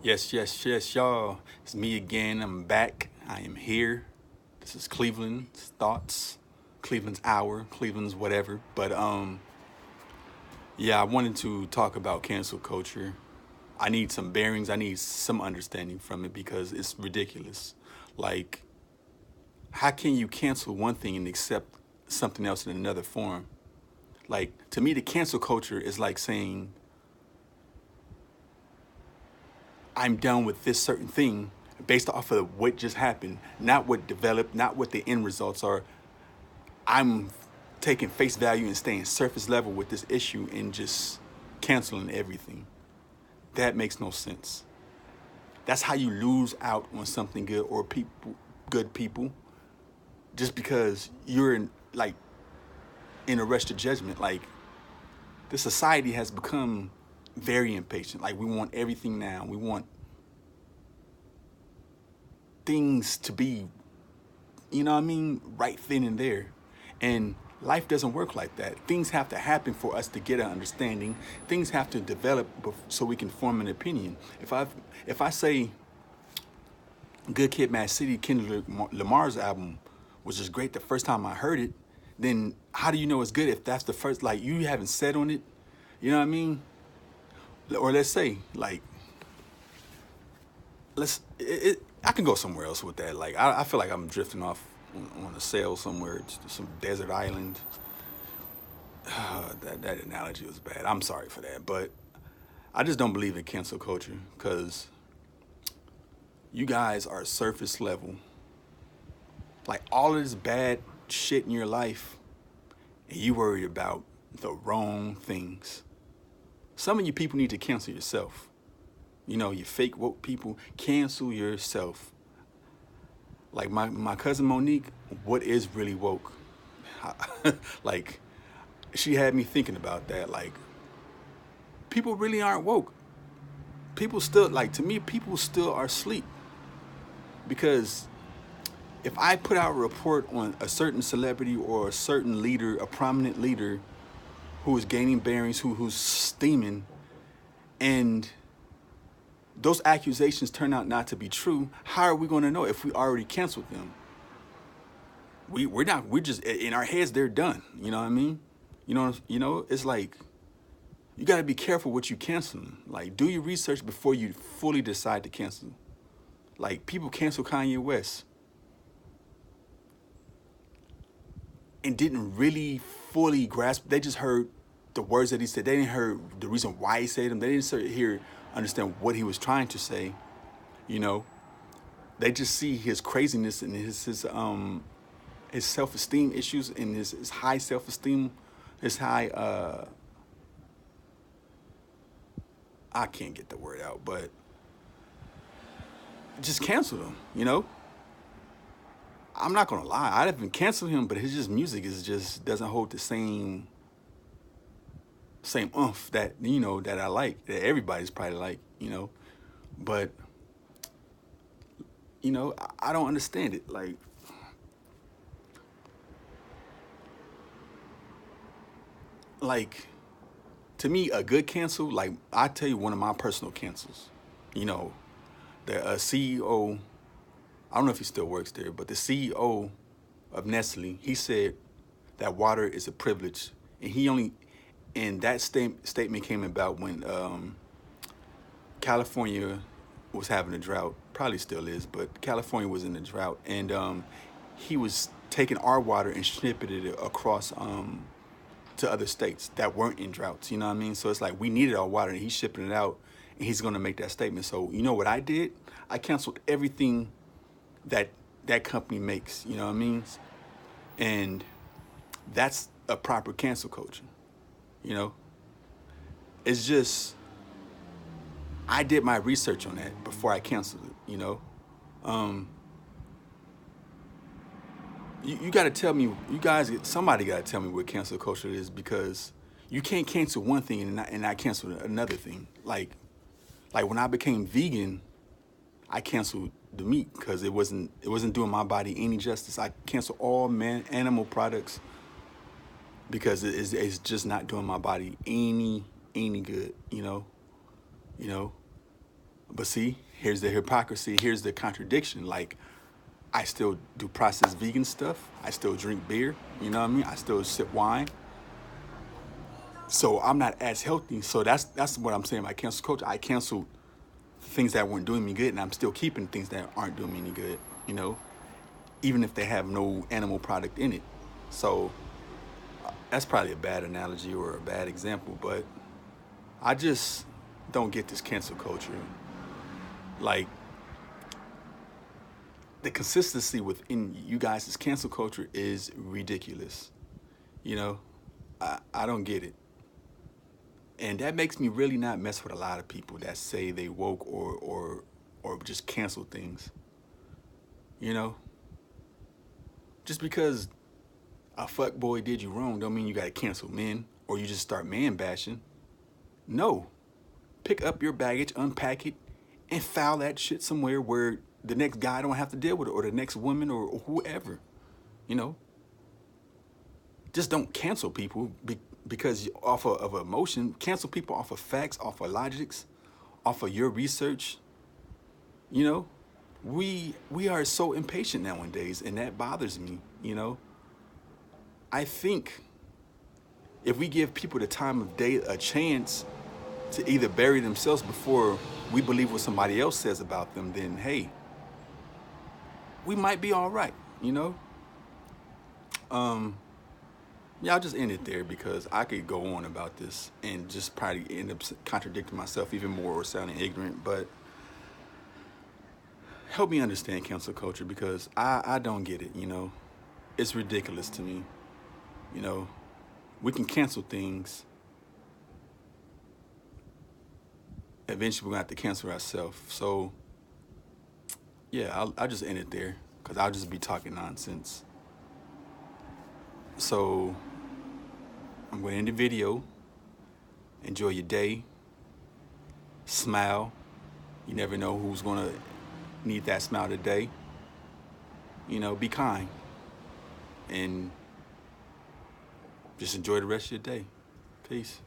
Yes, y'all. It's me again. I'm back. I am here. This is Cleveland's thoughts, Cleveland's hour, Cleveland's whatever. But yeah, I wanted to talk about cancel culture. I need some bearings. I need some understanding from it because it's ridiculous. Like, how can you cancel one thing and accept something else in another form? Like, to me, the cancel culture is like saying I'm done with this certain thing based off of what just happened, not what developed, not what the end results are. I'm taking face value and staying surface level with this issue and just canceling everything. That makes no sense. That's how you lose out on something good or good people, just because you're in a rush to judgment. Like, the society has become very impatient. Like, we want everything now. We want things to be, right then and there. And life doesn't work like that. Things have to happen for us to get an understanding. Things have to develop so we can form an opinion. If I say Good Kid, Mad City, Kendrick Lamar's album was just great the first time I heard it, then how do you know it's good if that's the first, like, you haven't said on it? You know what I mean? Or let's say, like, I can go somewhere else with that. Like, I feel like I'm drifting off on a sail somewhere to some desert island. That analogy was bad. I'm sorry for that, but I just don't believe in cancel culture because you guys are surface level. Like, all of this bad shit in your life, and you worried about the wrong things. Some of you people need to cancel yourself. You know, you fake woke people, cancel yourself. Like my cousin Monique, what is really woke? Like, she had me thinking about that. Like, people really aren't woke. People still, like, to me, people still are asleep. Because if I put out a report on a certain celebrity or a certain leader, a prominent leader who is gaining bearings, who's steaming, and those accusations turn out not to be true, how are we going to know if we already canceled them? We're just, in our heads, they're done. You know what I mean? It's like, you got to be careful what you canceling. Like, do your research before you fully decide to cancel. Like, people cancel Kanye West and didn't really fully grasp. They just heard the words that he said. They didn't hear the reason why he said them. They didn't understand what he was trying to say. You know, they just see his craziness and his self-esteem issues and his high self-esteem, his high I can't get the word out, but just cancel him. You know, I'm not gonna lie, I haven't canceled him, but his music is just doesn't hold the same oomph that that I like, that everybody's probably like, but I don't understand it. Like, to me, a good cancel, like, I tell you, one of my personal cancels, you know, the CEO, I don't know if he still works there, but the CEO of Nestle, he said that water is a privilege, and that statement came about when California was having a drought, probably still is, but California was in a drought, and he was taking our water and shipping it across to other states that weren't in droughts. You know what I mean? So it's like, we needed our water, and he's shipping it out, and he's going to make that statement. So you know what I did? I canceled everything that company makes. You know what I mean? And that's a proper cancel culture. You know, it's just, I did my research on that before I canceled it. Um, you got to tell me, somebody got to tell me what cancel culture is, because you can't cancel one thing and not cancel another thing. Like when I became vegan, I canceled the meat because it wasn't doing my body any justice. I canceled all animal products because it's just not doing my body any good. You know, But see, here's the hypocrisy. Here's the contradiction. Like, I still do processed vegan stuff. I still drink beer. You know what I mean? I still sip wine. So I'm not as healthy. So that's what I'm saying by cancel culture. I canceled things that weren't doing me good, and I'm still keeping things that aren't doing me any good. You know, even if they have no animal product in it. So that's probably a bad analogy or a bad example, but I just don't get this cancel culture. Like, the consistency within you guys' cancel culture is ridiculous. You know, I don't get it. And that makes me really not mess with a lot of people that say they woke or just cancel things. You know, just because a fuck boy did you wrong don't mean you gotta cancel men or you just start man bashing. No. Pick up your baggage, unpack it, and file that shit somewhere where the next guy don't have to deal with it, or the next woman, or whoever. You know? Just don't cancel people because off of emotion. Cancel people off of facts, off of logics, off of your research. You know? We are so impatient nowadays, and that bothers me, you know? I think if we give people the time of day a chance to either bury themselves before we believe what somebody else says about them, then hey, we might be all right, you know? Yeah, I'll just end it there because I could go on about this and just probably end up contradicting myself even more or sounding ignorant, but help me understand cancel culture because I don't get it, you know? It's ridiculous to me, you know? We can cancel things. Eventually, we're going to have to cancel ourselves. So, yeah, I'll just end it there because I'll just be talking nonsense. So, I'm going to end the video. Enjoy your day. Smile. You never know who's going to need that smile today. You know, be kind. And just enjoy the rest of your day. Peace.